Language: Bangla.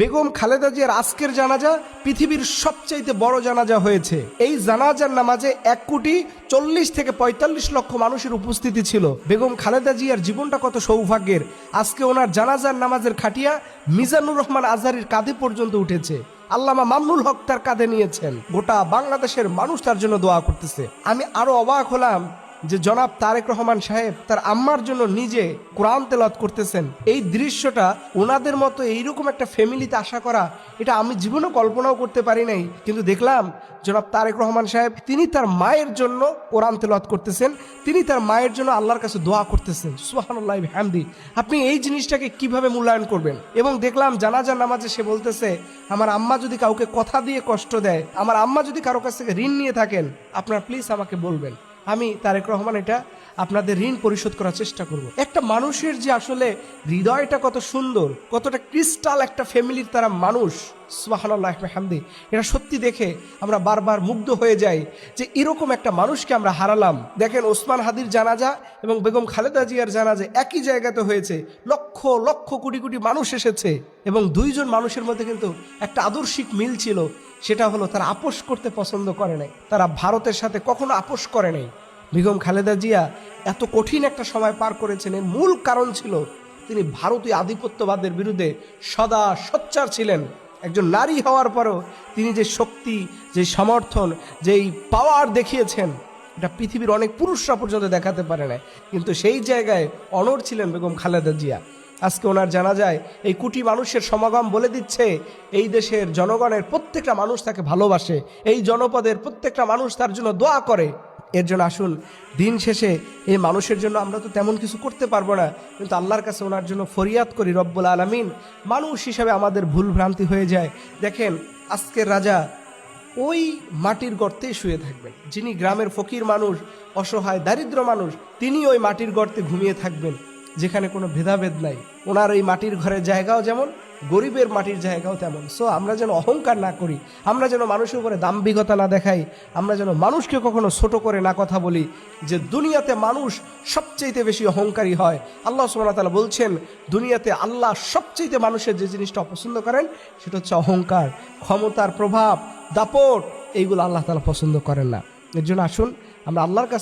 বেগম খালেদা জিয়ার আজকের জানাজা পৃথিবীর সবচাইতে বড় জানাজা হয়েছে। এই জানাজার নামাজে 1,40,00,000 থেকে 45 লক্ষ মানুষের উপস্থিতি ছিল। বেগম খালেদা জিয়ার জীবনটা কত সৌভাগ্যের। আজকে ওনার জানাজার নামাজের খাটিয়া মিজানুর রহমান আজহারীর কাঁধে পর্যন্ত উঠেছে। আল্লামা মামুনুল হক তার কাঁধে নিয়েছেন। গোটা বাংলাদেশের মানুষ তার জন্য দোয়া করতেছে। আমি আরো অবাক হলাম যে জনাব তারেক রহমান সাহেব তার আম্মার জন্য নিজে কোরআন তেলাওয়াত করতেছেন। এই দৃশ্যটা ওনাদের মতো এইরকম একটা ফ্যামিলিতে আশা করা, এটা আমি জীবনে কল্পনাও করতে পারি নাই। কিন্তু দেখলাম জনাব তারেক রহমান সাহেব তিনি তার মায়ের জন্য কোরআন তেলাওয়াত করতেছেন, তিনি তার মায়ের জন্য আল্লাহর কাছে দোয়া করতেছেন। সুবহানাল্লাহি ওয়া বিহামদি। আপনি এই জিনিসটাকে কিভাবে মূল্যায়ন করবেন? এবং দেখলাম জানাজার নামাজে সে বলতেছে, আমার আম্মা যদি কাউকে কথা দিয়ে কষ্ট দেয়, আমার আম্মা যদি কারো কাছ থেকে ঋণ নিয়ে থাকেন, আপনারা প্লিজ আমাকে বলবেন, আমি তারেক রহমান এটা আপনাদের ঋণ পরিশোধ করার চেষ্টা করব। একটা মানুষের যে আসলে হৃদয়টা কত সুন্দর, কতটা ক্রিস্টাল একটা ফ্যামিলির তারা মানুষ। সুবহানাল্লাহি ওয়া বিহামদি। এটা সত্যি দেখে আমরা বারবার মুগ্ধ হয়ে যাই যে এরকম একটা মানুষকে আমরা হারালাম। দেখেন ওসমান হাদির জানাজা এবং বেগম খালেদা জিয়ার জানাজা একই জায়গাতে হয়েছে। লক্ষ লক্ষ কোটি কোটি মানুষ এসেছে এবং দুইজন মানুষের মধ্যে কিন্তু একটা আদর্শিক মিল ছিল। সেটা হলো তারা আপোষ করতে পছন্দ করে নাই, তারা ভারতের সাথে কখনো আপোষ করে নাই। বেগম খালেদা জিয়া এত কঠিন একটা সময় পার করেছেন, এর মূল কারণ ছিল তিনি ভারতীয় আধিপত্যবাদের বিরুদ্ধে সদা সোচ্চার ছিলেন। একজন নারী হওয়ার পরও তিনি যে শক্তি, যে সমর্থন, যেই পাওয়ার দেখিয়েছেন, এটা পৃথিবীর অনেক পুরুষরা পর্যন্ত দেখাতে পারে না। কিন্তু সেই জায়গায় অনড় ছিলেন বেগম খালেদা জিয়া। আজকে ওনার জানাজায় এই কোটি মানুষের সমাগম বলে দিচ্ছে এই দেশের জনগণের প্রত্যেকটা মানুষ তাকে ভালোবাসে, এই জনপদের প্রত্যেকটা মানুষ তার জন্য দোয়া করে। এর জন্য আসুন দিন শেষে এই মানুষের জন্য আমরা তো তেমন কিছু করতে পারবো না, কিন্তু আল্লাহর কাছে ওনার জন্য ফরিয়াদ করি রব্বুল আলামিন। মানুষ হিসাবে আমাদের ভুল ভ্রান্তি হয়ে যায়। দেখেন আজকের রাজা ওই মাটির গর্তেই শুয়ে থাকবেন, যিনি গ্রামের ফকির মানুষ, অসহায় দারিদ্র মানুষ, তিনি ওই মাটির গর্তে ঘুমিয়ে থাকবেন, যেখানে কোনো ভেদাভেদ নাই। ওনার এই মাটির ঘরের জায়গাও যেমন, গরিবের মাটির জায়গাও তেমন। সো আমরা যেন অহংকার না করি, আমরা যেন মানুষের উপরে দাম্ভিকতা না দেখাই, আমরা যেন মানুষকে কখনো ছোট করে না কথা বলি। যে দুনিয়াতে মানুষ সবচেয়ে বেশি অহংকারী হয়। আল্লাহ সুবহানাহু ওয়া তাআলা বলছেন দুনিয়াতে আল্লাহ সবচেয়ে মানুষের যে জিনিসটা অপছন্দ করেন সেটা হচ্ছে অহংকার, ক্ষমতার প্রভাব, দাপট। এইগুলো আল্লাহ তাআলা পছন্দ করেন না। এর জন্য আসুন আমরা আল্লাহর কাছে